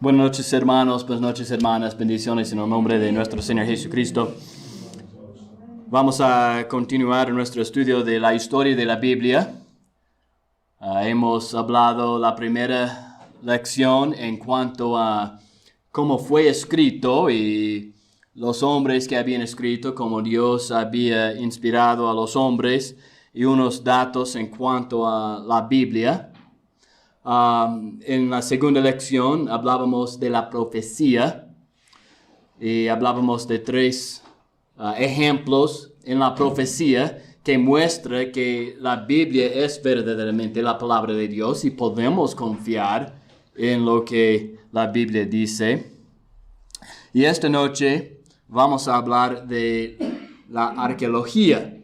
Buenas noches, hermanos, buenas noches, hermanas, bendiciones en el nombre de nuestro Señor Jesucristo. Vamos a continuar nuestro estudio de la historia de la Biblia. Hemos hablado la primera lección en cuanto a cómo fue escrito y los hombres que habían escrito, cómo Dios había inspirado a los hombres y unos datos en cuanto a la Biblia. En la segunda lección hablábamos de la profecía y hablábamos de tres ejemplos en la profecía que muestra que la Biblia es verdaderamente la palabra de Dios y podemos confiar en lo que la Biblia dice. Y esta noche vamos a hablar de la arqueología,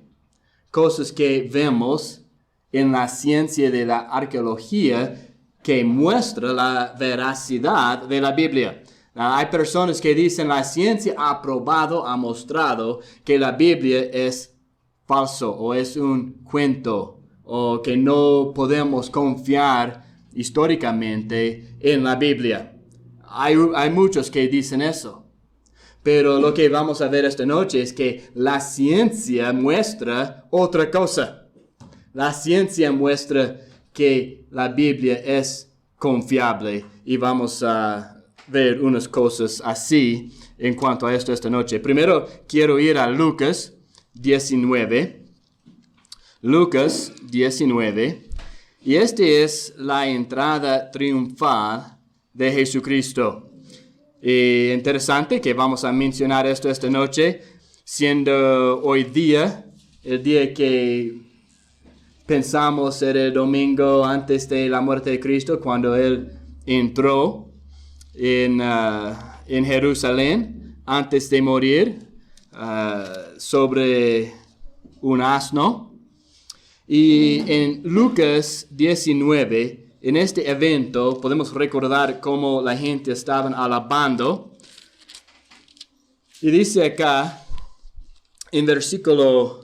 cosas que vemos en la ciencia de la arqueología que muestra la veracidad de la Biblia. Hay personas que dicen la ciencia ha probado, ha mostrado que la Biblia es falso o es un cuento o que no podemos confiar históricamente en la Biblia. Hay muchos que dicen eso. Pero lo que vamos a ver esta noche es que la ciencia muestra otra cosa. La ciencia muestra que la Biblia es confiable y vamos a ver unas cosas así en cuanto a esto esta noche. Primero quiero ir a Lucas 19. Lucas 19. Y esta es la entrada triunfal de Jesucristo. Y interesante que vamos a mencionar esto esta noche, siendo hoy día, el día que pensamos era el domingo antes de la muerte de Cristo, cuando Él entró en Jerusalén antes de morir sobre un asno. Y en Lucas 19, en este evento, podemos recordar cómo la gente estaba alabando. Y dice acá, en versículos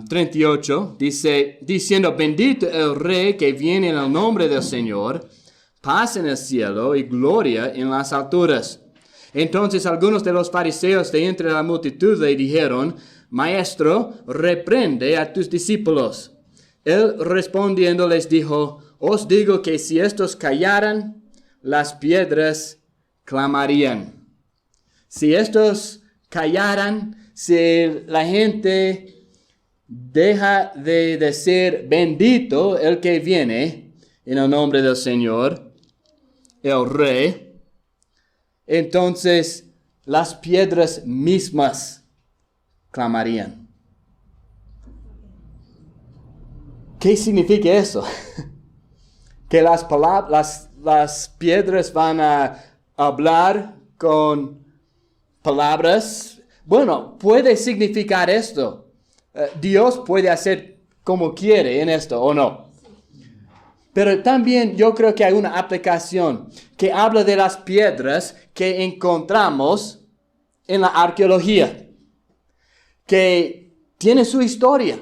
38, dice, diciendo, bendito el Rey que viene en el nombre del Señor, paz en el cielo y gloria en las alturas. Entonces algunos de los fariseos de entre la multitud le dijeron, Maestro, reprende a tus discípulos. Él respondiendo les dijo, os digo que si estos callaran, las piedras clamarían. Si estos callaran, si la gente deja de decir bendito el que viene en el nombre del Señor, el Rey, entonces las piedras mismas clamarían. ¿Qué significa eso? Que las piedras van a hablar con palabras. Bueno, puede significar esto. Dios puede hacer como quiere en esto, ¿o no? Pero también yo creo que hay una aplicación que habla de las piedras que encontramos en la arqueología, que tiene su historia.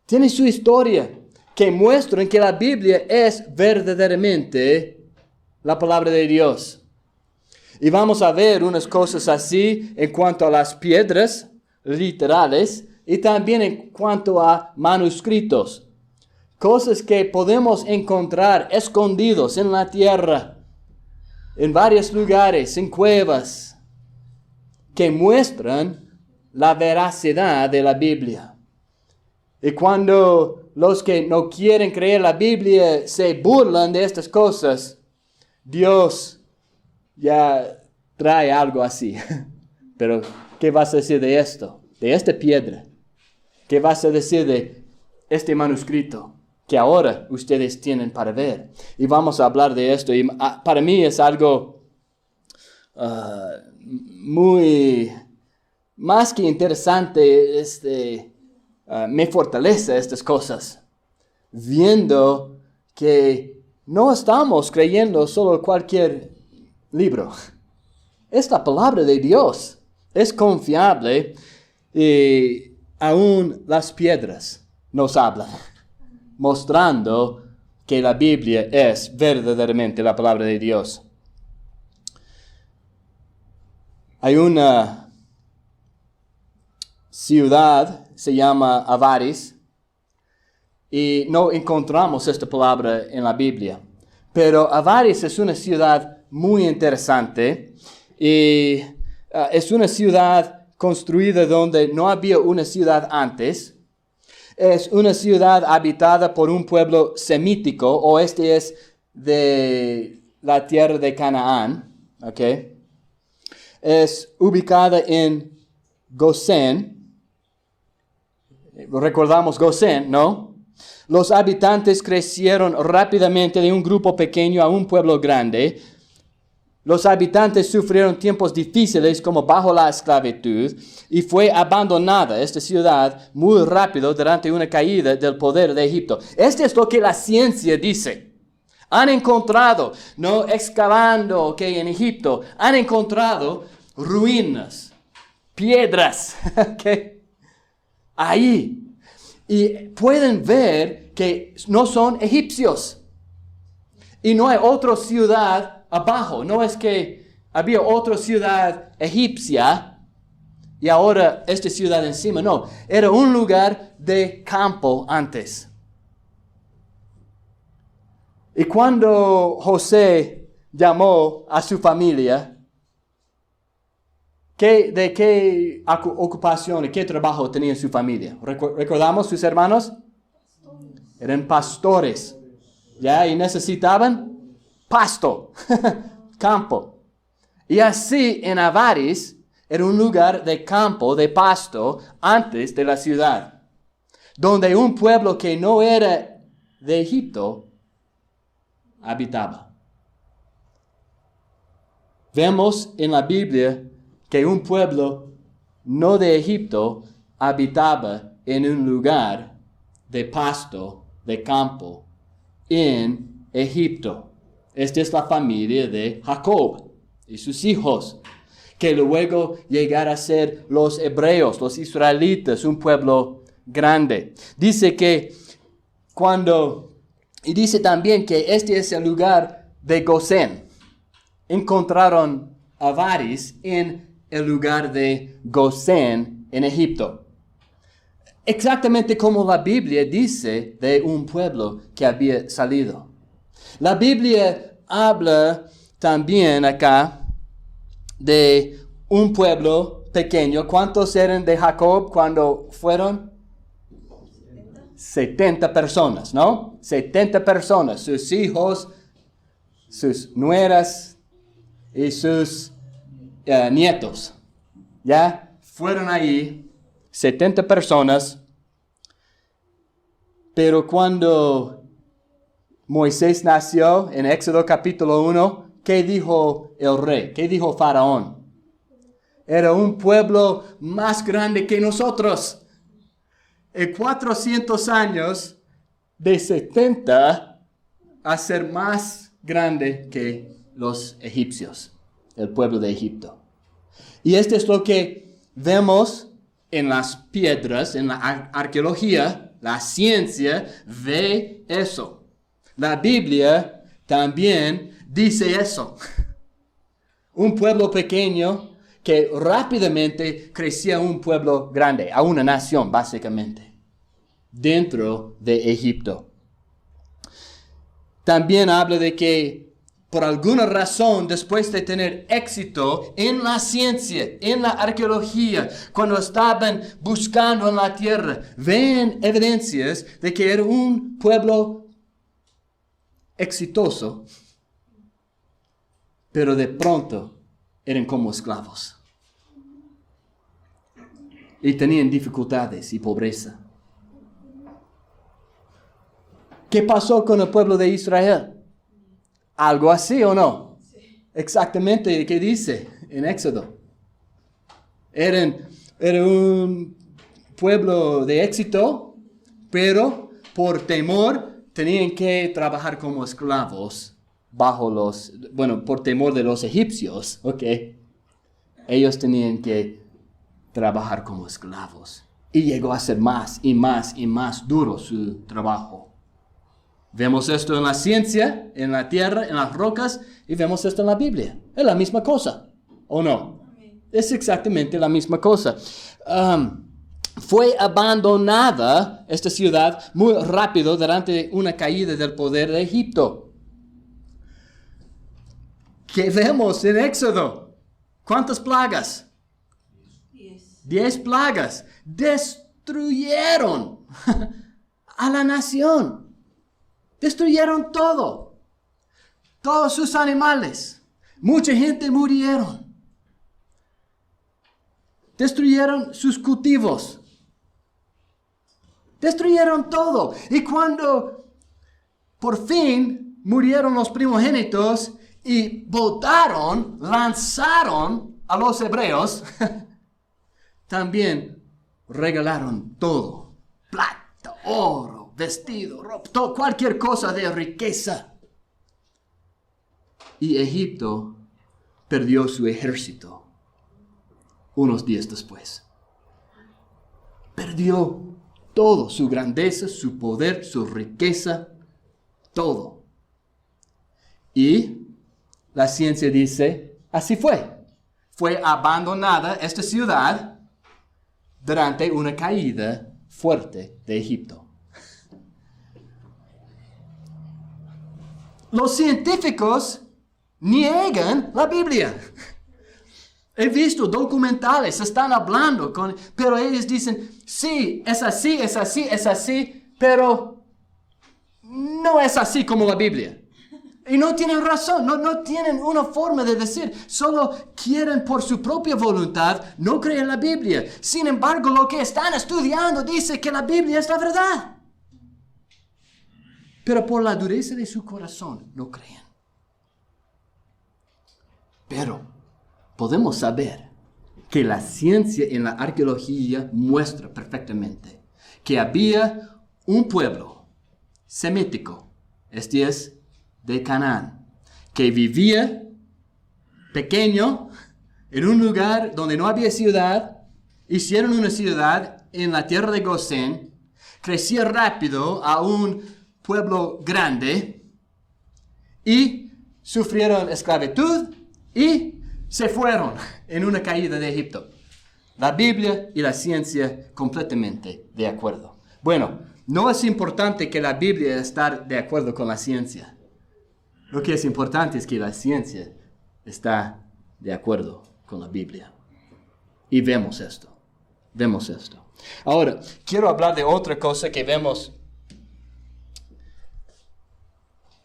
Tiene su historia, que muestran que la Biblia es verdaderamente la palabra de Dios. Y vamos a ver unas cosas así en cuanto a las piedras literales y también en cuanto a manuscritos. Cosas que podemos encontrar escondidos en la tierra, en varios lugares, en cuevas, que muestran la veracidad de la Biblia. Y cuando los que no quieren creer la Biblia se burlan de estas cosas, Dios ya trae algo así. Pero, ¿qué vas a decir de esto? De esta piedra. ¿Qué vas a decir de este manuscrito que ahora ustedes tienen para ver? Y vamos a hablar de esto. Y para mí es algo muy, más que interesante. Me fortalece estas cosas. Viendo que no estamos creyendo solo cualquier libro. Es la palabra de Dios. Es confiable y aún las piedras nos hablan, mostrando que la Biblia es verdaderamente la palabra de Dios. Hay una ciudad, se llama Avaris, y no encontramos esta palabra en la Biblia. Pero Avaris es una ciudad muy interesante y es una ciudad construida donde no había una ciudad antes. Es una ciudad habitada por un pueblo semítico, o este es de la tierra de Canaán, ¿ok? Es ubicada en Gosén. Recordamos Gosén, ¿no? Los habitantes crecieron rápidamente de un grupo pequeño a un pueblo grande. Los habitantes sufrieron tiempos difíciles como bajo la esclavitud y fue abandonada esta ciudad muy rápido durante una caída del poder de Egipto. Esto es lo que la ciencia dice. Han encontrado, no excavando en Egipto, han encontrado ruinas, piedras, ahí. Y pueden ver que no son egipcios. Y no hay otra ciudad abajo. No es que había otra ciudad egipcia y ahora esta ciudad encima. No, era un lugar de campo antes. Y cuando José llamó a su familia, ¿de qué ocupación y qué trabajo tenía su familia? ¿Recordamos sus hermanos? Eran pastores. ¿Ya? Y necesitaban pasto, campo. Y así en Avaris era un lugar de campo, de pasto, antes de la ciudad, donde un pueblo que no era de Egipto habitaba. Vemos en la Biblia que un pueblo no de Egipto habitaba en un lugar de pasto, de campo, en Egipto. Esta es la familia de Jacob y sus hijos, que luego llegaron a ser los hebreos, los israelitas, un pueblo grande. Dice y dice también que este es el lugar de Gosén. Encontraron Avaris en el lugar de Gosén en Egipto. Exactamente como la Biblia dice de un pueblo que había salido. La Biblia habla también acá de un pueblo pequeño. ¿Cuántos eran de Jacob cuando fueron? 70 personas, ¿no? 70 personas, sus hijos, sus nueras y sus nietos. ¿Ya? Fueron ahí 70 personas, pero cuando Moisés nació en Éxodo capítulo 1, ¿qué dijo el rey? ¿Qué dijo Faraón? Era un pueblo más grande que nosotros. En 400 años, de 70 a ser más grande que los egipcios, el pueblo de Egipto. Y esto es lo que vemos en las piedras, en la arqueología. La ciencia ve eso. La Biblia también dice eso. Un pueblo pequeño que rápidamente crecía un pueblo grande, a una nación básicamente, dentro de Egipto. También habla de que por alguna razón, después de tener éxito en la ciencia, en la arqueología, cuando estaban buscando en la tierra, ven evidencias de que era un pueblo exitoso, pero de pronto eran como esclavos. Y tenían dificultades y pobreza. ¿Qué pasó con el pueblo de Israel? ¿Algo así o no? Sí. Exactamente, ¿qué dice en Éxodo? Era un pueblo de éxito, pero por temor tenían que trabajar como esclavos por temor de los egipcios, ¿ok? Ellos tenían que trabajar como esclavos. Y llegó a ser más y más y más duro su trabajo. Vemos esto en la ciencia, en la tierra, en las rocas, y vemos esto en la Biblia. Es la misma cosa, ¿o no? Es exactamente la misma cosa. Fue abandonada esta ciudad muy rápido durante una caída del poder de Egipto. ¿Qué vemos en Éxodo? ¿Cuántas plagas? 10 plagas. Destruyeron a la nación. Destruyeron todo. Todos sus animales. Mucha gente murieron. Destruyeron sus cultivos. Destruyeron todo. Y cuando por fin murieron los primogénitos y botaron, lanzaron a los hebreos, también regalaron todo. Plata, oro, vestido, ropa, todo, cualquier cosa de riqueza. Y Egipto perdió su ejército unos días después. Perdió todo, su grandeza, su poder, su riqueza, todo. Y la ciencia dice, así fue. Fue abandonada esta ciudad durante una caída fuerte de Egipto. Los científicos niegan la Biblia. He visto documentales, están hablando, pero ellos dicen, sí, es así, pero no es así como la Biblia. Y no tienen razón, no tienen una forma de decir, solo quieren por su propia voluntad, no creen la Biblia. Sin embargo, lo que están estudiando dice que la Biblia es la verdad. Pero por la dureza de su corazón no creen. Pero podemos saber que la ciencia en la arqueología muestra perfectamente que había un pueblo semítico, este es de Canaán, que vivía pequeño en un lugar donde no había ciudad. Hicieron una ciudad en la tierra de Gosén, crecía rápido a un pueblo grande y sufrieron esclavitud y se fueron en una caída de Egipto. La Biblia y la ciencia completamente de acuerdo. Bueno, no es importante que la Biblia esté de acuerdo con la ciencia. Lo que es importante es que la ciencia está de acuerdo con la Biblia. Y vemos esto. Ahora, quiero hablar de otra cosa que vemos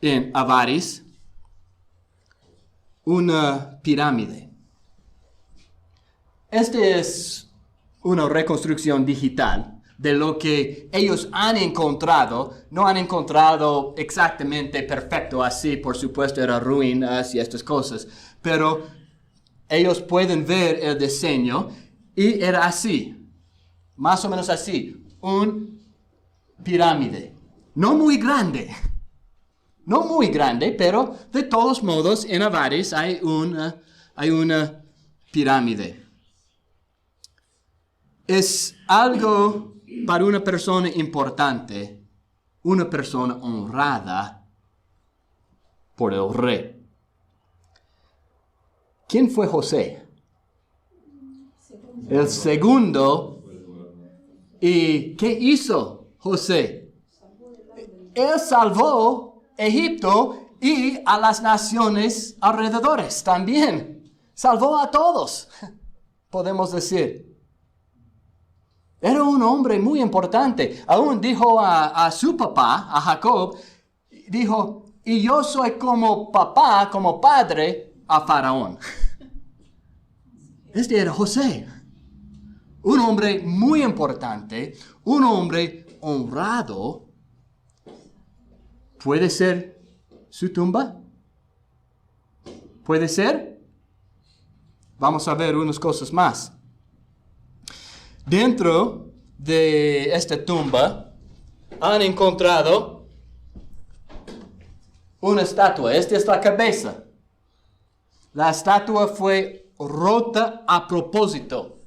en Avaris. Una pirámide. Esta es una reconstrucción digital de lo que ellos han encontrado. No han encontrado exactamente perfecto así, por supuesto eran ruinas y estas cosas, pero ellos pueden ver el diseño y era así, más o menos así, un pirámide. No muy grande, pero de todos modos en Avaris hay una pirámide. Es algo para una persona importante, una persona honrada por el rey. ¿Quién fue José? El segundo. ¿Y qué hizo José? Él salvó Egipto y a las naciones alrededores también. Salvó a todos, podemos decir. Era un hombre muy importante. Aún dijo a su papá, a Jacob, dijo, y yo soy como papá, como padre a Faraón. Este era José. Un hombre muy importante, un hombre honrado. ¿Puede ser su tumba? ¿Puede ser? Vamos a ver unas cosas más. Dentro de esta tumba han encontrado una estatua. Esta es la cabeza. La estatua fue rota a propósito.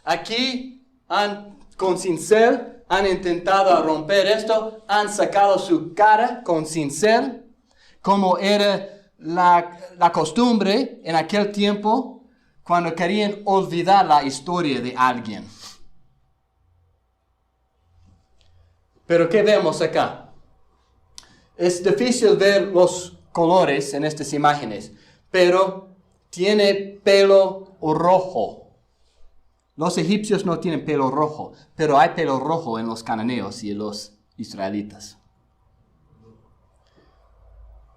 Aquí han con cincel, han intentado romper esto, han sacado su cara con cincel, como era la costumbre en aquel tiempo cuando querían olvidar la historia de alguien. Pero ¿qué vemos acá? Es difícil ver los colores en estas imágenes, pero tiene pelo rojo. Los egipcios no tienen pelo rojo, pero hay pelo rojo en los cananeos y en los israelitas.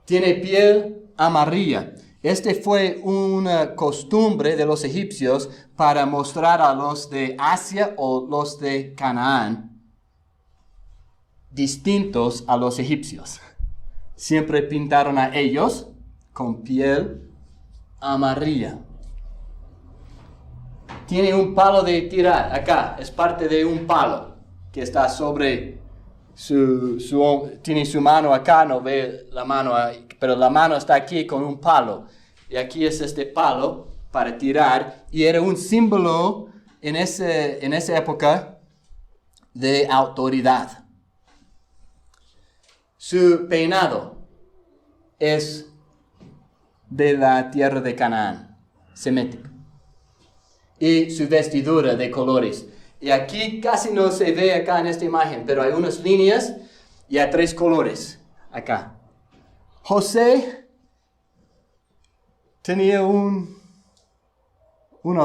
Tiene piel amarilla. Este fue una costumbre de los egipcios para mostrar a los de Asia o los de Canaán distintos a los egipcios. Siempre pintaron a ellos con piel amarilla. Tiene un palo de tirar acá, es parte de un palo que está sobre tiene su mano acá, no ve la mano ahí, pero la mano está aquí con un palo. Y aquí es este palo para tirar, y era un símbolo en esa época de autoridad. Su peinado es de la tierra de Canaán, semética. Y su vestidura de colores. Y aquí casi no se ve acá en esta imagen, pero hay unas líneas y hay 3 colores acá. José tenía una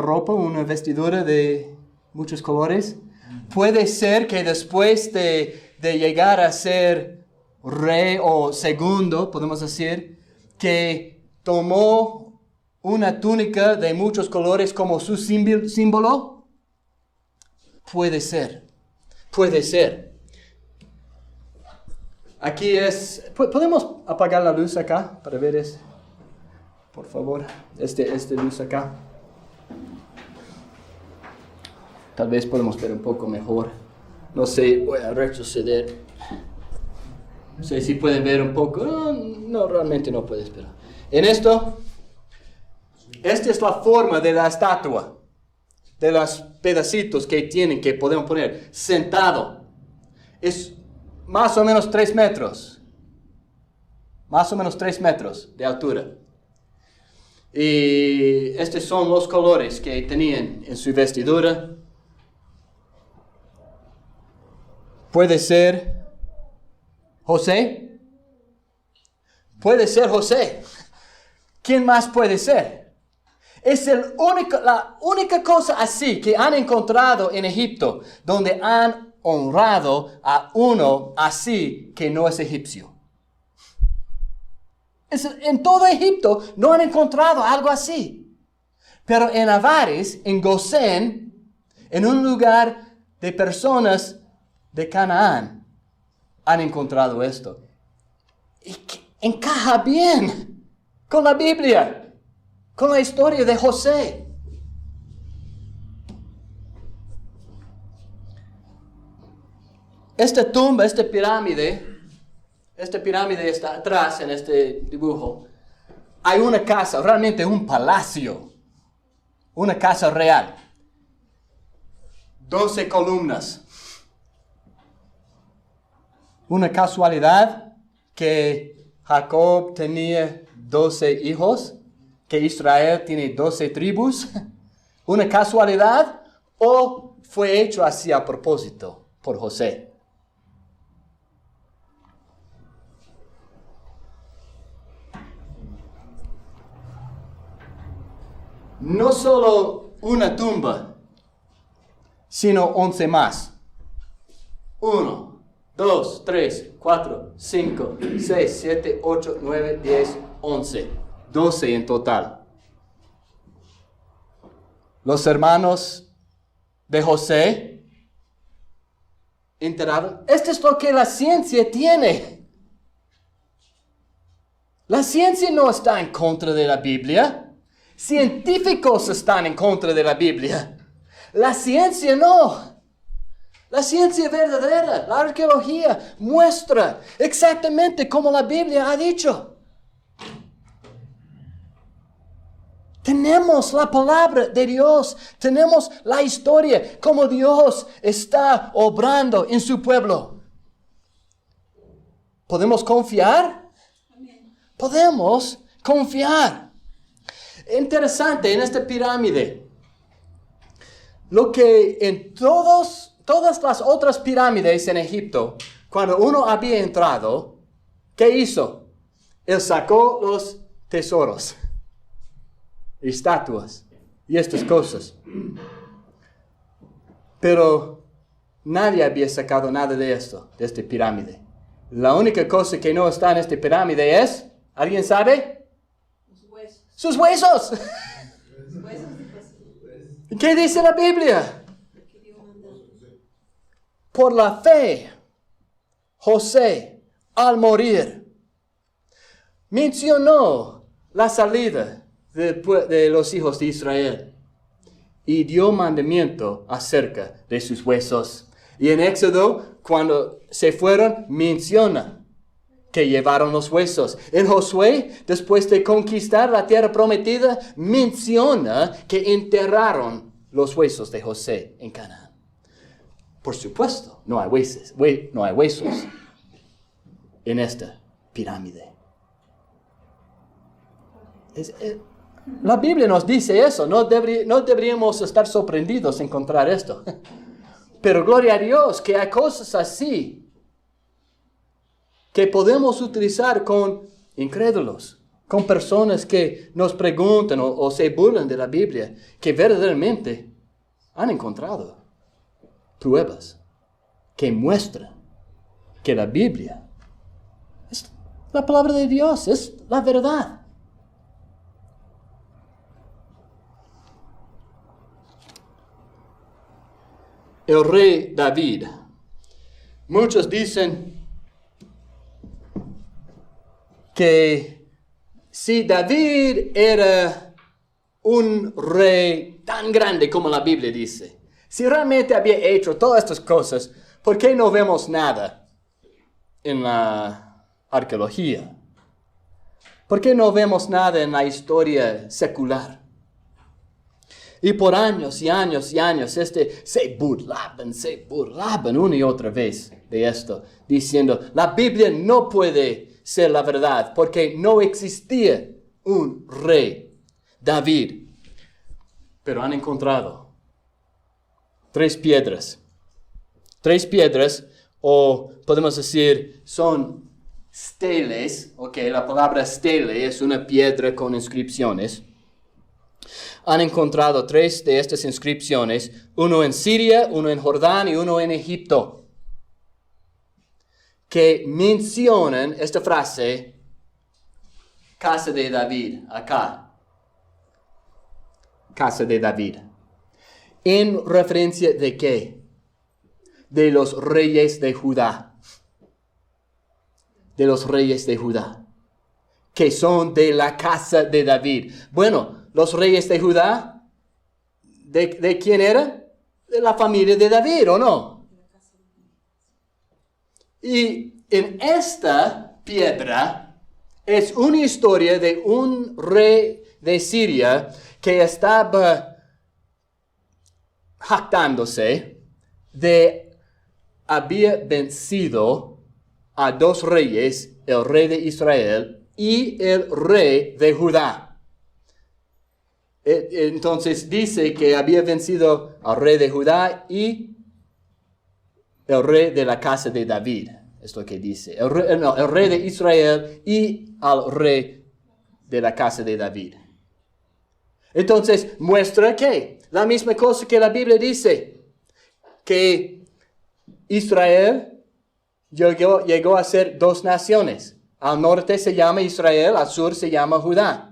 ropa, una vestidura de muchos colores. Puede ser que después de llegar a ser rey o segundo, podemos decir, que tomó una túnica de muchos colores como su símbolo. Puede ser. Aquí es... ¿Podemos apagar la luz acá para ver eso? Por favor, este luz acá. Tal vez podemos ver un poco mejor. No sé, voy a retroceder. No sé si pueden ver un poco. No, realmente no puedes ver. En esto, esta es la forma de la estatua. De los pedacitos que podemos poner. Sentado. Es más o menos 3 metros. Más o menos 3 metros de altura. Y estos son los colores que tenían en su vestidura. Puede ser José. Puede ser José. ¿Quién más puede ser? Es la única cosa así que han encontrado en Egipto, donde han honrado a uno así que no es egipcio. En todo Egipto no han encontrado algo así. Pero en Avaris, en Gosén, en un lugar de personas de Canaán, han encontrado esto. Y encaja bien con la Biblia, con la historia de José. Esta tumba, esta pirámide está atrás en este dibujo. Hay una casa, realmente un palacio, una casa real. 12 columnas. Una casualidad que Jacob tenía 12 hijos, que Israel tiene 12 tribus. ¿Una casualidad o fue hecho así a propósito por José? No solo una tumba, sino 11 más. 1, 2, 3, 4, 5, 6, 7, 8, 9, 10, 11. 12 en total. Los hermanos de José enterrados. Esto es lo que la ciencia tiene. La ciencia no está en contra de la Biblia. Científicos están en contra de la Biblia. La ciencia no. La ciencia verdadera, la arqueología, muestra exactamente como la Biblia ha dicho. Tenemos la palabra de Dios. Tenemos la historia, cómo Dios está obrando en su pueblo. ¿Podemos confiar? Podemos confiar. Interesante en esta pirámide. Lo que en todas las otras pirámides en Egipto, cuando uno había entrado, ¿qué hizo? Él sacó los tesoros, estatuas y estas cosas. Pero nadie había sacado nada de esto, de esta pirámide. La única cosa que no está en esta pirámide es, ¿alguien sabe? Sus huesos. ¡Sus huesos! ¿Qué dice la Biblia? Por la fe, José, al morir, mencionó la salida de los hijos de Israel y dio mandamiento acerca de sus huesos. Y en Éxodo, cuando se fueron, menciona que llevaron los huesos. En Josué, después de conquistar la tierra prometida, menciona que enterraron los huesos de José en Canaán. Por supuesto, no hay huesos en esta pirámide. La Biblia nos dice eso. No deberíamos estar sorprendidos en encontrar esto. Pero gloria a Dios que hay cosas así que podemos utilizar con incrédulos, con personas que nos preguntan o se burlan de la Biblia, que verdaderamente han encontrado pruebas que muestran que la Biblia es la palabra de Dios, es la verdad. El rey David. Muchos dicen que si David era un rey tan grande como la Biblia dice, si realmente había hecho todas estas cosas, ¿por qué no vemos nada en la arqueología? ¿Por qué no vemos nada en la historia secular? Y por años y años y años, se burlaban una y otra vez de esto, diciendo, la Biblia no puede ser la verdad, porque no existía un rey, David. Pero han encontrado 3 piedras. 3 piedras, o podemos decir, son steles. Ok, la palabra stele es una piedra con inscripciones. Han encontrado 3 de estas inscripciones, uno en Siria, uno en Jordán y uno en Egipto, que mencionan esta frase, casa de David, acá. Casa de David. ¿En referencia de qué? De los reyes de Judá. De los reyes de Judá, que son de la casa de David. Bueno, los reyes de Judá, ¿de quién era? De la familia de David, ¿o no? Y en esta piedra es una historia de un rey de Siria que estaba jactándose de había vencido a 2 reyes, el rey de Israel y el rey de Judá. Entonces dice que había vencido al rey de Judá y el rey de la casa de David. Es lo que dice. El rey de Israel y al rey de la casa de David. Entonces muestra que la misma cosa que la Biblia dice, que Israel llegó a ser 2 naciones. Al norte se llama Israel, al sur se llama Judá.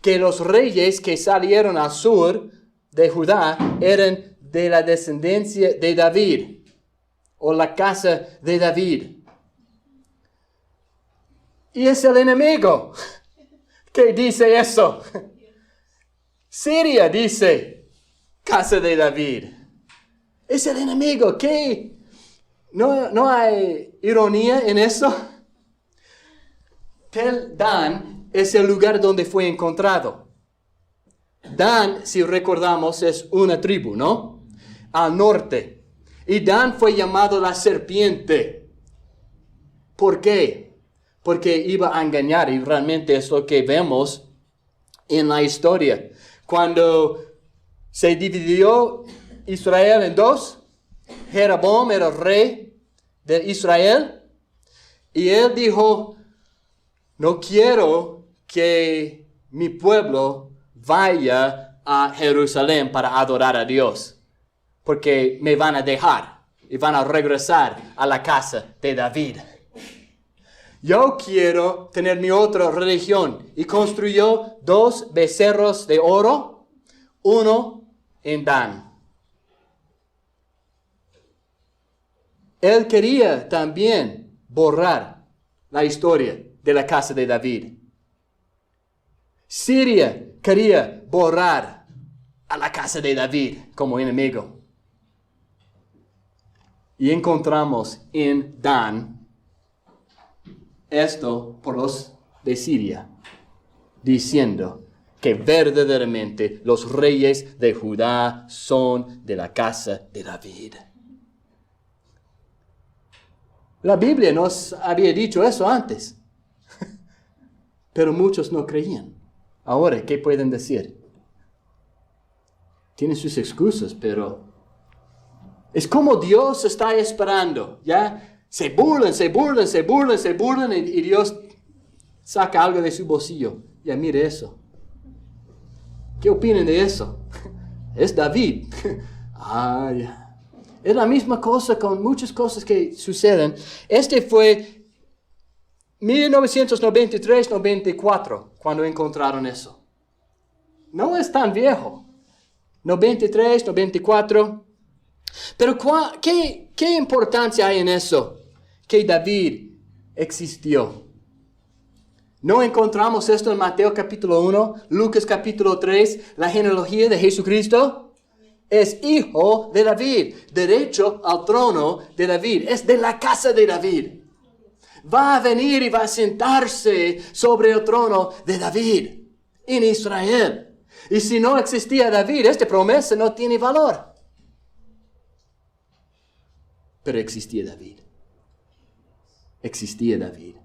Que los reyes que salieron al sur de Judá eran de la descendencia de David, o la casa de David. Y es el enemigo que dice eso. Siria dice, casa de David. Es el enemigo. ¿Qué? ¿No hay ironía en eso? Tel Dan es el lugar donde fue encontrado. Dan, si recordamos, es una tribu, ¿no? Al norte. Y Dan fue llamado la serpiente. ¿Por qué? Porque iba a engañar, y realmente es lo que vemos en la historia. Cuando se dividió Israel en dos, Jeroboam era el rey de Israel, y él dijo, no quiero que mi pueblo vaya a Jerusalén para adorar a Dios, porque me van a dejar y van a regresar a la casa de David. Yo quiero tener mi otra religión. Y construyó 2 becerros de oro, uno en Dan. Él quería también borrar la historia de la casa de David. Siria quería borrar a la casa de David como enemigo. Y encontramos en Dan esto por los de Siria, diciendo que verdaderamente los reyes de Judá son de la casa de David. La Biblia nos había dicho eso antes, pero muchos no creían. Ahora, ¿qué pueden decir? Tienen sus excusas, pero es como Dios está esperando, ¿ya? Se burlan, y Dios saca algo de su bolsillo. Ya mire eso. ¿Qué opinan de eso? Es David. Ya. Es la misma cosa con muchas cosas que suceden. Este fue 1993-94 cuando encontraron eso. No es tan viejo. 93, 94. Pero ¿qué importancia hay en eso? Que David existió. ¿No encontramos esto en Mateo capítulo 1, Lucas capítulo 3, la genealogía de Jesucristo? Es hijo de David, derecho al trono de David, es de la casa de David. Va a venir y va a sentarse sobre el trono de David en Israel. Y si no existía David, esta promesa no tiene valor. Pero existía David. Existía David.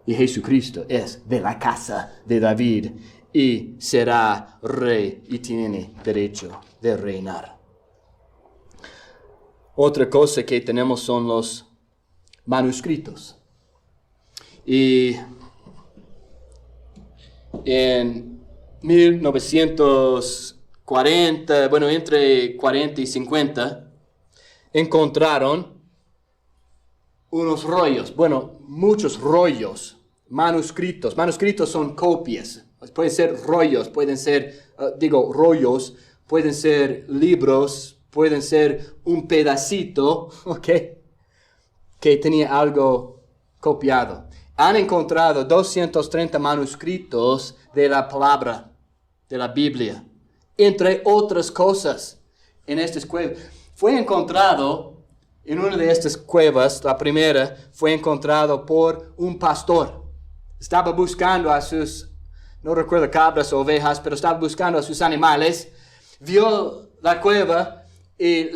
Y Jesucristo es de la casa de David y será rey y tiene derecho de reinar. Otra cosa que tenemos son los manuscritos. Y en 1940, entre 40 y 50, encontraron unos rollos, muchos rollos, manuscritos. Manuscritos son copias, pueden ser rollos, pueden ser, rollos, pueden ser libros, pueden ser un pedacito, que tenía algo copiado. Han encontrado 230 manuscritos de la palabra, de la Biblia, entre otras cosas, en estas cuevas. Fue encontrado en una de estas cuevas, la primera, fue encontrado por un pastor. Estaba buscando a sus, no recuerdo, cabras o ovejas, pero estaba buscando a sus animales. Vio la cueva y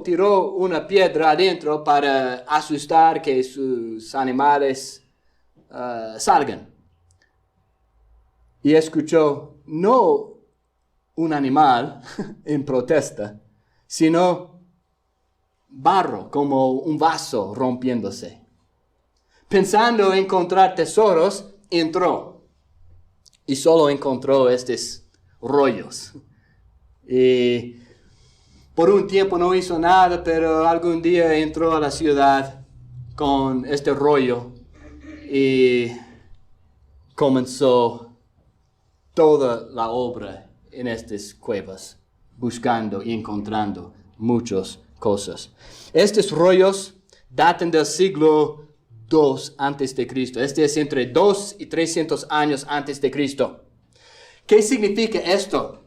tiró una piedra adentro para asustar que sus animales salgan. Y escuchó, no un animal en protesta, sino barro, como un vaso rompiéndose. Pensando encontrar tesoros, entró y solo encontró estos rollos. Y por un tiempo no hizo nada, pero algún día entró a la ciudad con este rollo y comenzó toda la obra en estas cuevas, buscando y encontrando muchas cosas. Estos rollos datan del siglo II antes de Cristo. Este es entre 2 y 300 años antes de Cristo. ¿Qué significa esto?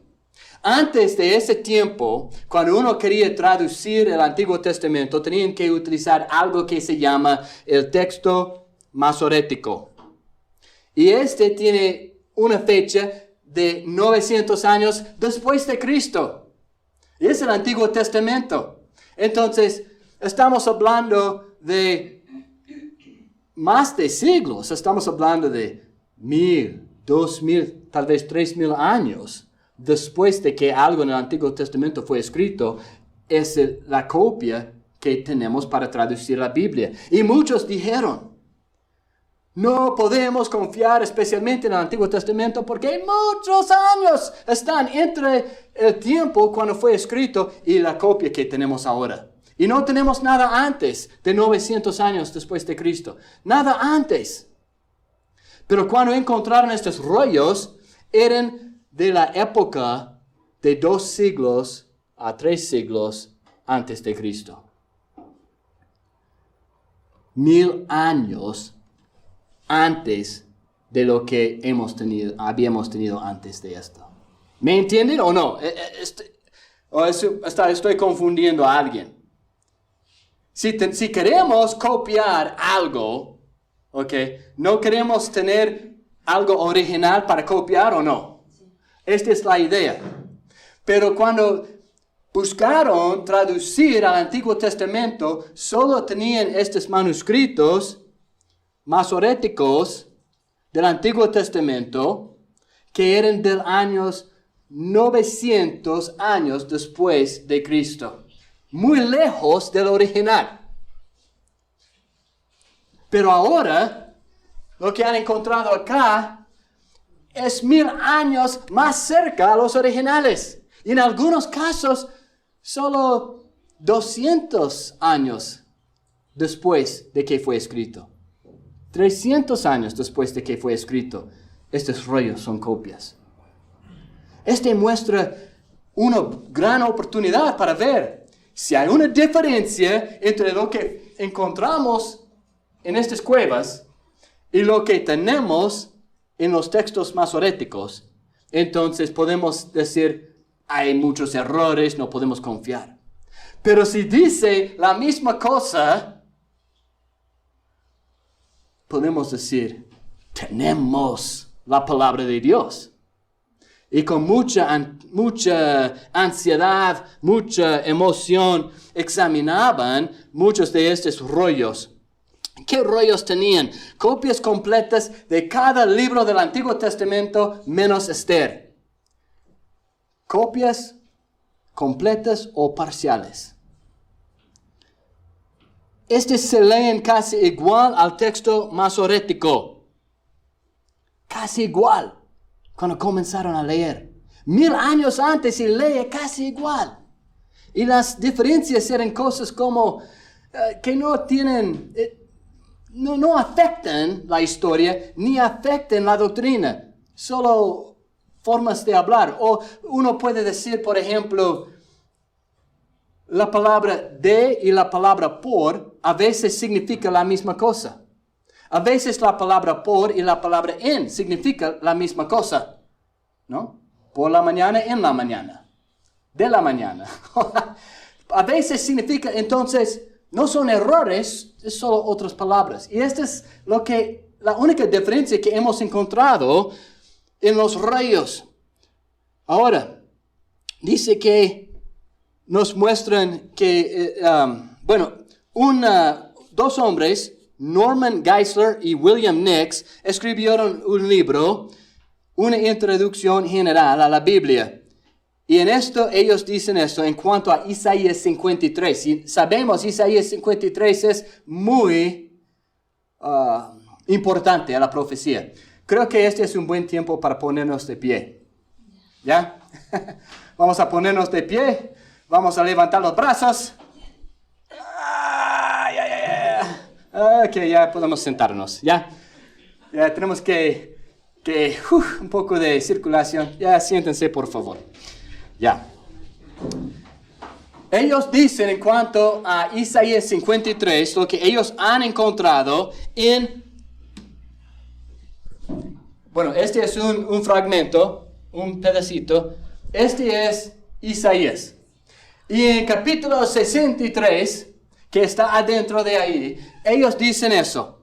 Antes de ese tiempo, cuando uno quería traducir el Antiguo Testamento, tenían que utilizar algo que se llama el texto masorético. Y este tiene una fecha de 900 años después de Cristo. Y es el Antiguo Testamento. Entonces, estamos hablando de más de siglos. Estamos hablando de 1000, 2000, tal vez 3000 años después de que algo en el Antiguo Testamento fue escrito. Es la copia que tenemos para traducir la Biblia. Y muchos dijeron, no podemos confiar especialmente en el Antiguo Testamento porque muchos años están entre el tiempo cuando fue escrito y la copia que tenemos ahora. Y no tenemos nada antes de 900 años después de Cristo. Nada antes. Pero cuando encontraron estos rollos, eran de la época de 2 siglos a 3 siglos antes de Cristo. 1000 años antes de lo que habíamos tenido antes de esto. ¿Me entienden o no? Estoy confundiendo a alguien. Si queremos copiar algo, ¿okay? ¿No queremos tener algo original para copiar o no? Esta es la idea. Pero cuando buscaron traducir al Antiguo Testamento, solo tenían estos manuscritos masoréticos del Antiguo Testamento que eran del años 900 años después de Cristo. Muy lejos del original. Pero ahora, lo que han encontrado acá es 1000 años más cerca a los originales. Y en algunos casos, solo 200 años después de que fue escrito. 300 años después de que fue escrito. Estos rollos son copias. Este muestra una gran oportunidad para ver si hay una diferencia entre lo que encontramos en estas cuevas y lo que tenemos en los textos masoréticos. Entonces podemos decir, hay muchos errores, no podemos confiar. Pero si dice la misma cosa, podemos decir, tenemos la palabra de Dios. Y con mucha ansiedad, mucha emoción, examinaban muchos de estos rollos. ¿Qué rollos tenían? Copias completas de cada libro del Antiguo Testamento menos Esther. Copias completas o parciales. Estos se leen casi igual al texto masorético. Casi igual. Cuando comenzaron a leer. 1000 años antes y lee casi igual. Y las diferencias eran cosas como que no tienen, no afectan la historia ni afectan la doctrina. Solo formas de hablar. O uno puede decir, por ejemplo, la palabra de y la palabra por a veces significa la misma cosa. A veces la palabra por y la palabra en significa la misma cosa, ¿no? Por la mañana, en la mañana. De la mañana. A veces significa, entonces, no son errores, es solo otras palabras. Y esta es la única diferencia que hemos encontrado en los rollos. Ahora, dice que nos muestran que, dos hombres, Norman Geisler y William Nix, escribieron un libro, una introducción general a la Biblia. Y en esto ellos dicen esto en cuanto a Isaías 53. Y sabemos, Isaías 53 es muy importante a la profecía. Creo que este es un buen tiempo para ponernos de pie. ¿Ya? Vamos a ponernos de pie. Vamos a levantar los brazos. Ok, ya podemos sentarnos. Ya tenemos un poco de circulación. Ya, siéntense, por favor. Ya. Ellos dicen en cuanto a Isaías 53, lo que ellos han encontrado este es un fragmento, un pedacito. Este es Isaías. Y en capítulo 63, que está adentro de ahí, ellos dicen eso.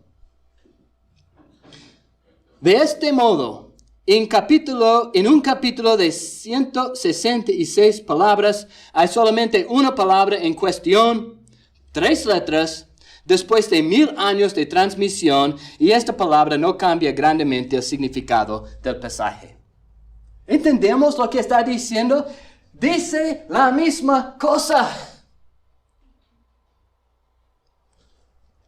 De este modo, En un capítulo de 166 palabras, hay solamente una palabra en cuestión, 3 letras, después de 1000 años de transmisión, y esta palabra no cambia grandemente el significado del pasaje. ¿Entendemos lo que está diciendo? Dice la misma cosa.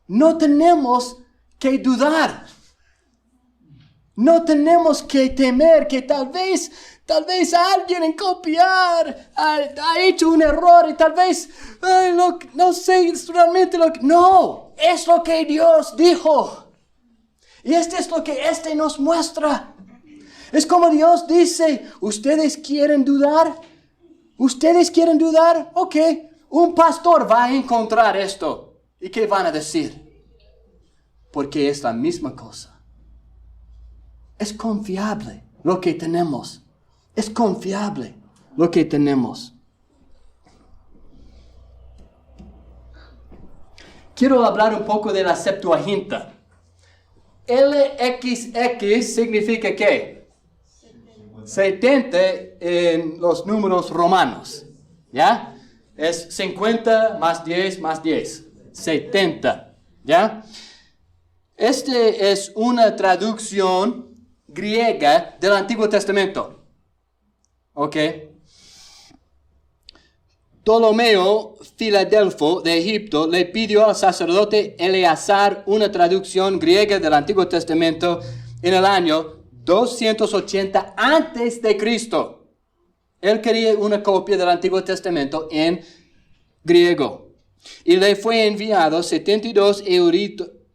No tenemos que dudar. No tenemos que temer que tal vez alguien en copiar ha hecho un error y tal vez, no sé realmente lo que... No, es lo que Dios dijo. Y es lo que nos muestra. Es como Dios dice, ¿ustedes quieren dudar? ¿Ustedes quieren dudar? Ok, un pastor va a encontrar esto. ¿Y qué van a decir? Porque es la misma cosa. Es confiable lo que tenemos. Es confiable lo que tenemos. Quiero hablar un poco de la Septuaginta. LXX significa ¿qué? 70 en los números romanos. ¿Ya? Es 50 más 10 más 10. 70. ¿Ya? Este es una traducción griega del Antiguo Testamento. ¿Ok? Ptolomeo Filadelfo de Egipto le pidió al sacerdote Eleazar una traducción griega del Antiguo Testamento en el año 280 antes de Cristo. Él quería una copia del Antiguo Testamento en griego. Y le fue enviado 72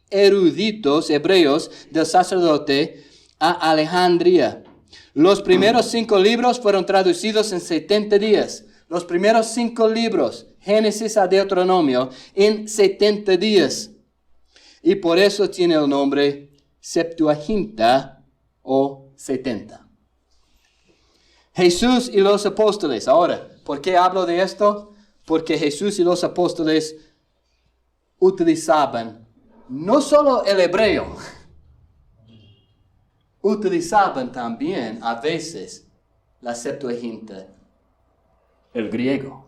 eruditos hebreos del sacerdote a Alejandría. Los primeros 5 libros fueron traducidos en 70 días. Los primeros 5 libros, Génesis a Deuteronomio, en 70 días. Y por eso tiene el nombre Septuaginta o 70. Jesús y los apóstoles. Ahora, ¿por qué hablo de esto? Porque Jesús y los apóstoles utilizaban no solo el hebreo, utilizaban también a veces la Septuaginta, el griego.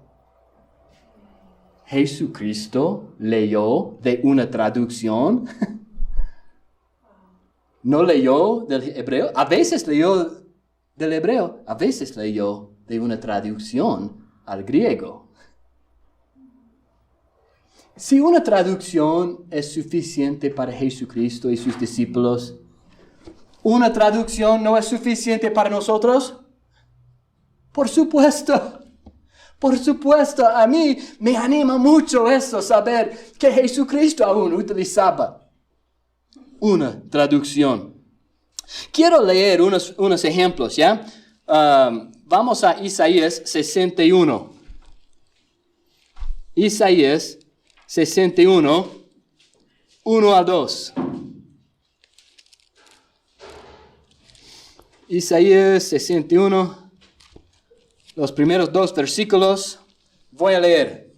Jesucristo leyó de una traducción, no leyó del hebreo, a veces leyó del hebreo, a veces leyó de una traducción al griego. Si una traducción es suficiente para Jesucristo y sus discípulos, ¿una traducción no es suficiente para nosotros? Por supuesto. Por supuesto, a mí me anima mucho eso, saber que Jesucristo aún utilizaba una traducción. Quiero leer unos ejemplos, ¿ya? Vamos a Isaías 61. Isaías 61, 1 a 2. Isaías 61, los primeros 2 versículos, voy a leer.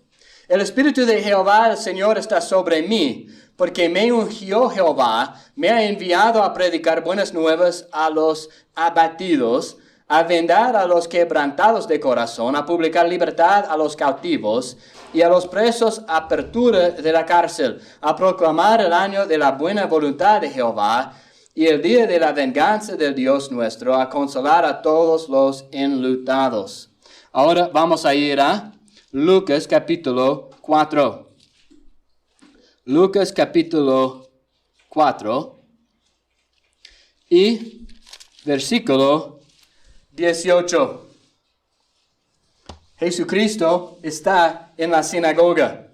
El Espíritu de Jehová, el Señor, está sobre mí, porque me ungió Jehová, me ha enviado a predicar buenas nuevas a los abatidos, a vendar a los quebrantados de corazón, a publicar libertad a los cautivos y a los presos apertura de la cárcel, a proclamar el año de la buena voluntad de Jehová y el día de la venganza del Dios nuestro, a consolar a todos los enlutados. Ahora vamos a ir a Lucas capítulo 4. Lucas capítulo 4 y versículo 18. Jesucristo está en la sinagoga.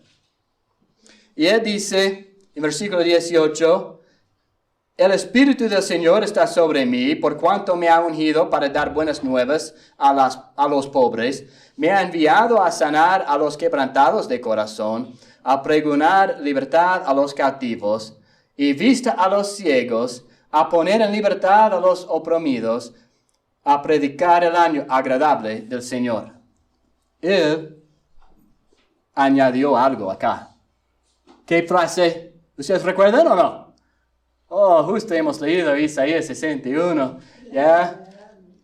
Y él dice, en versículo 18, el Espíritu del Señor está sobre mí, por cuanto me ha ungido para dar buenas nuevas a los pobres. Me ha enviado a sanar a los quebrantados de corazón, a pregonar libertad a los cautivos y vista a los ciegos, a poner en libertad a los oprimidos, a predicar el año agradable del Señor. Él añadió algo acá. ¿Qué frase? ¿Ustedes recuerdan o no? Oh, justo hemos leído Isaías 61. ¿Ya?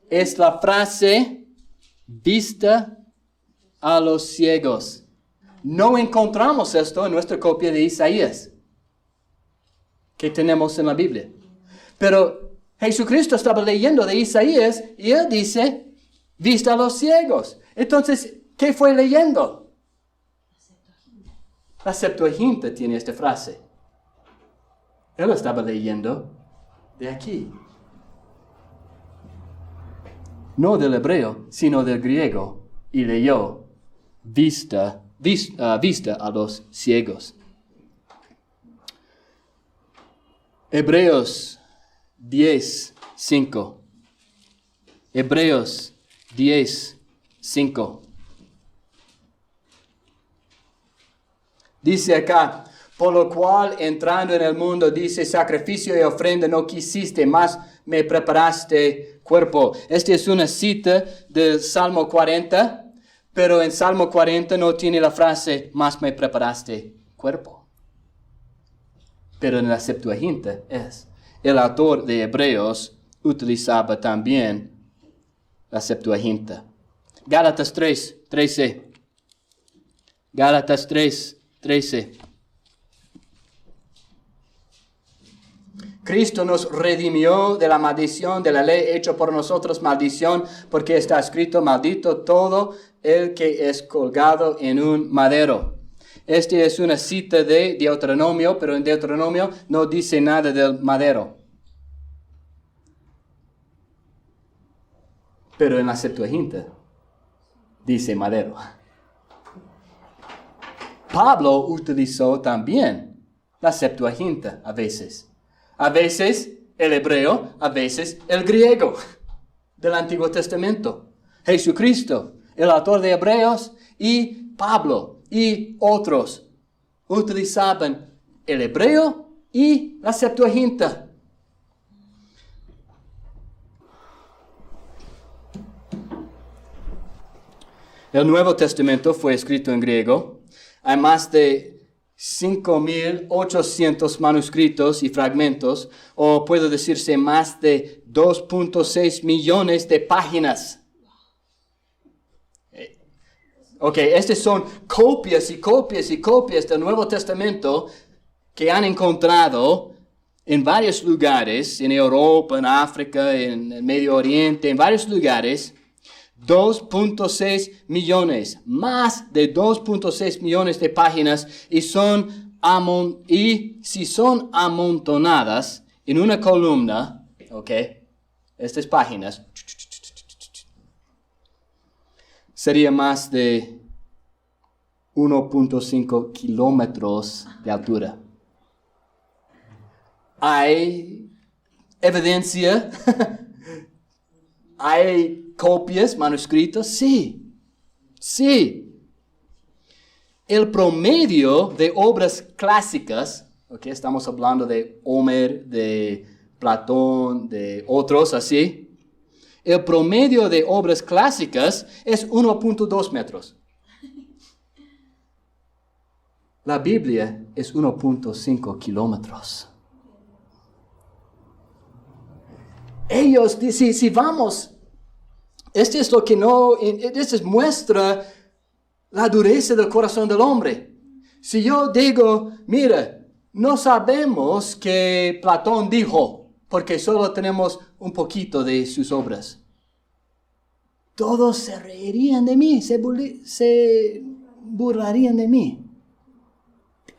Es la frase vista a los ciegos. No encontramos esto en nuestra copia de Isaías que tenemos en la Biblia. Pero Jesucristo estaba leyendo de Isaías y él dice, vista a los ciegos. Entonces, ¿qué fue leyendo? La Septuaginta tiene esta frase. Él estaba leyendo de aquí. No del hebreo, sino del griego. Y leyó, vista a los ciegos. Hebreos 10:5. Hebreos 10:5. Dice acá, por lo cual entrando en el mundo, dice, sacrificio y ofrenda no quisiste, mas me preparaste cuerpo. Esta es una cita del Salmo 40, pero en Salmo 40 no tiene la frase, mas me preparaste cuerpo. Pero en la Septuaginta es. El autor de Hebreos utilizaba también la Septuaginta. Gálatas 3:13. Gálatas 3:13. Cristo nos redimió de la maldición de la ley, hecho por nosotros maldición, porque está escrito, maldito todo el que es colgado en un madero. Esta es una cita de Deuteronomio, pero en Deuteronomio no dice nada del madero. Pero en la Septuaginta dice madero. Pablo utilizó también la Septuaginta a veces. A veces el hebreo, a veces el griego del Antiguo Testamento. Jesucristo, el autor de Hebreos, y Pablo y otros utilizaban el hebreo y la Septuaginta. El Nuevo Testamento fue escrito en griego. Hay más de 5,800 manuscritos y fragmentos, o puede decirse más de 2,6 millones de páginas. Ok, estas son copias y copias y copias del Nuevo Testamento que han encontrado en varios lugares, en Europa, en África, en el Medio Oriente, en varios lugares. 2,6 millones, más de 2,6 millones de páginas, y si son amontonadas en una columna, ok, estas páginas, sería más de 1,5 kilómetros de altura. Hay evidencia, hay copias, manuscritos, sí. El promedio de obras clásicas, okay, estamos hablando de Homer, de Platón, de otros así. El promedio de obras clásicas es 1,2 metros. La Biblia es 1,5 kilómetros. Ellos, si vamos, esto es lo que esto muestra la dureza del corazón del hombre. Si yo digo, mira, no sabemos qué Platón dijo, porque solo tenemos un poquito de sus obras. Todos se reirían de mí, se burlarían de mí.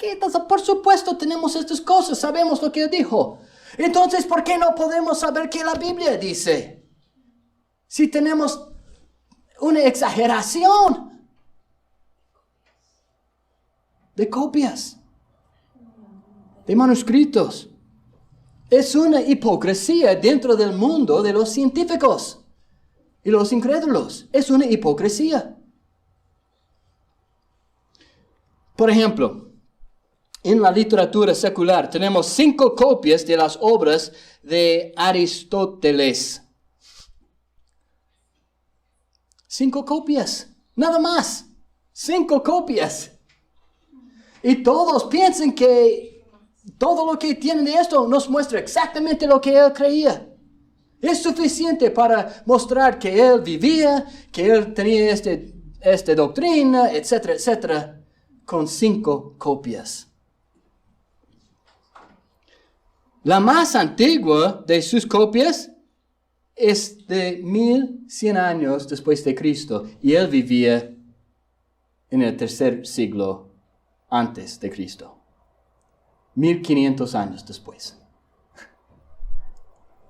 Entonces, por supuesto tenemos estas cosas, sabemos lo que él dijo. Entonces, ¿por qué no podemos saber qué la Biblia dice? Si tenemos una exageración de copias, de manuscritos. Es una hipocresía dentro del mundo de los científicos y los incrédulos. Es una hipocresía. Por ejemplo, en la literatura secular tenemos 5 copias de las obras de Aristóteles. 5 copias, nada más. 5 copias. Y todos piensan que todo lo que tienen de esto nos muestra exactamente lo que él creía. Es suficiente para mostrar que él vivía, que él tenía esta doctrina, etcétera, etcétera, con 5 copias. La más antigua de sus copias es de 1100 años después de Cristo, y él vivía en el 3er siglo antes de Cristo. 1500 años después.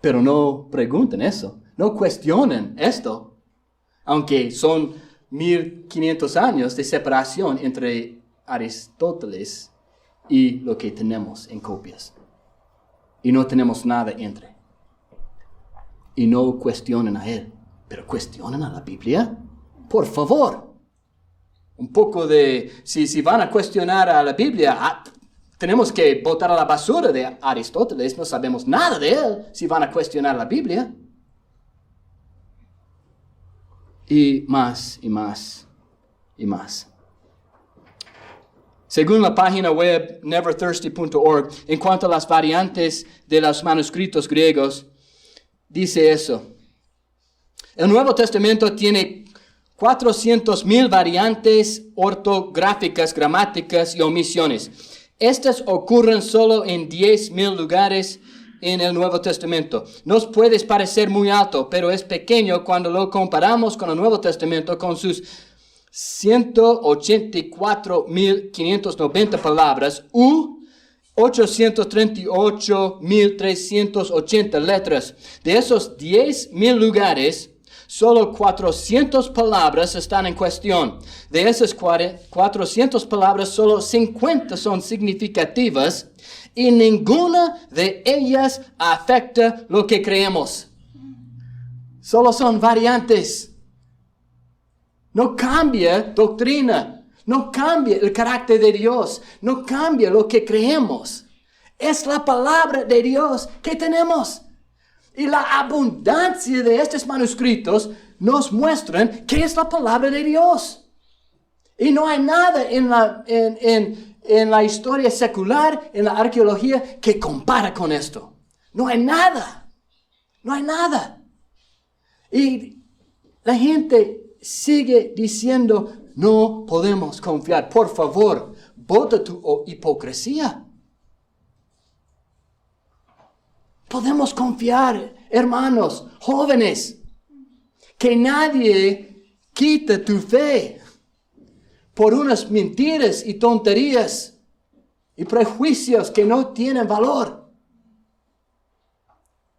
Pero no pregunten eso, no cuestionen esto, aunque son 1500 años de separación entre Aristóteles y lo que tenemos en copias. Y no tenemos nada entre. Y no cuestionen a él, pero cuestionen a la Biblia. Por favor. Un poco de, si van a cuestionar a la Biblia, tenemos que botar a la basura de Aristóteles. No sabemos nada de él si van a cuestionar la Biblia. Y más, y más, y más. Según la página web neverthirsty.org, en cuanto a las variantes de los manuscritos griegos, dice eso. El Nuevo Testamento tiene 400,000 variantes ortográficas, gramáticas y omisiones. Estas ocurren solo en 10,000 lugares en el Nuevo Testamento. Nos puede parecer muy alto, pero es pequeño cuando lo comparamos con el Nuevo Testamento, con sus 184,590 palabras u 838,380 letras. De esos 10,000 lugares, solo 400 palabras están en cuestión. De esas 400 palabras, solo 50 son significativas y ninguna de ellas afecta lo que creemos. Solo son variantes. No cambia doctrina, no cambia el carácter de Dios, no cambia lo que creemos. Es la palabra de Dios que tenemos. Y la abundancia de estos manuscritos nos muestran que es la palabra de Dios. Y no hay nada en la historia secular, en la arqueología, que compara con esto. No hay nada. No hay nada. Y la gente sigue diciendo, no podemos confiar. Por favor, bota tu hipocresía. Podemos confiar, hermanos, jóvenes, que nadie quita tu fe por unas mentiras y tonterías y prejuicios que no tienen valor.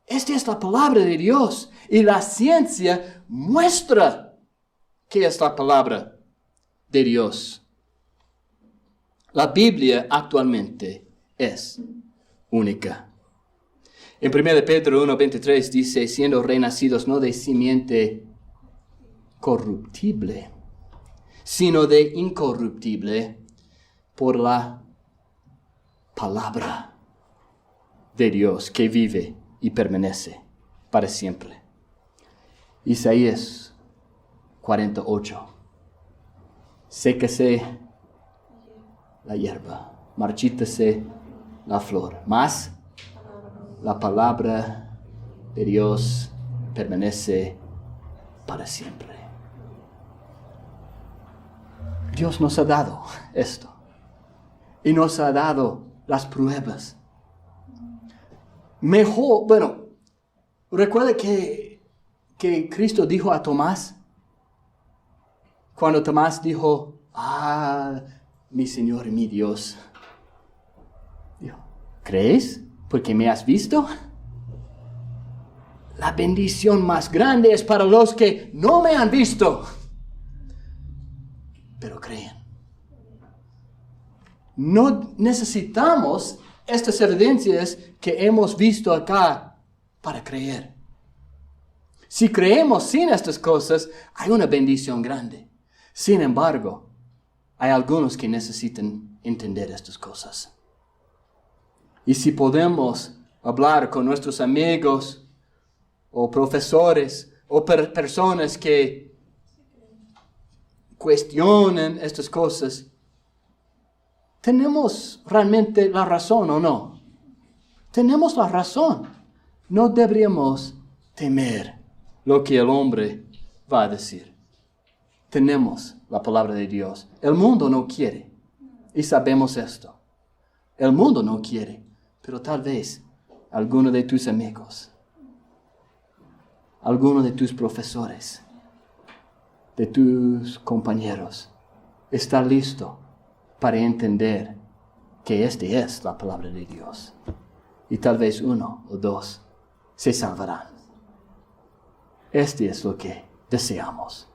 Esta es la palabra de Dios y la ciencia muestra que es la palabra de Dios. La Biblia actualmente es única. En 1 Pedro 1:23 dice, siendo renacidos no de simiente corruptible, sino de incorruptible por la palabra de Dios que vive y permanece para siempre. Isaías 48. Séquese la hierba, marchítase la flor, mas la palabra de Dios permanece para siempre. Dios nos ha dado esto y nos ha dado las pruebas. Recuerda que Cristo dijo a Tomás, cuando Tomás dijo, mi Señor y mi Dios, dijo, ¿crees porque me has visto? La bendición más grande es para los que no me han visto, pero creen. No necesitamos estas evidencias que hemos visto acá para creer. Si creemos sin estas cosas, hay una bendición grande. Sin embargo, hay algunos que necesitan entender estas cosas. Y si podemos hablar con nuestros amigos o profesores o personas que cuestionan estas cosas, ¿tenemos realmente la razón o no? Tenemos la razón. No deberíamos temer lo que el hombre va a decir. Tenemos la palabra de Dios. El mundo no quiere. Y sabemos esto. El mundo no quiere. Pero tal vez alguno de tus amigos, alguno de tus profesores, de tus compañeros, está listo para entender que esta es la palabra de Dios. Y tal vez uno o dos se salvarán. Este es lo que deseamos.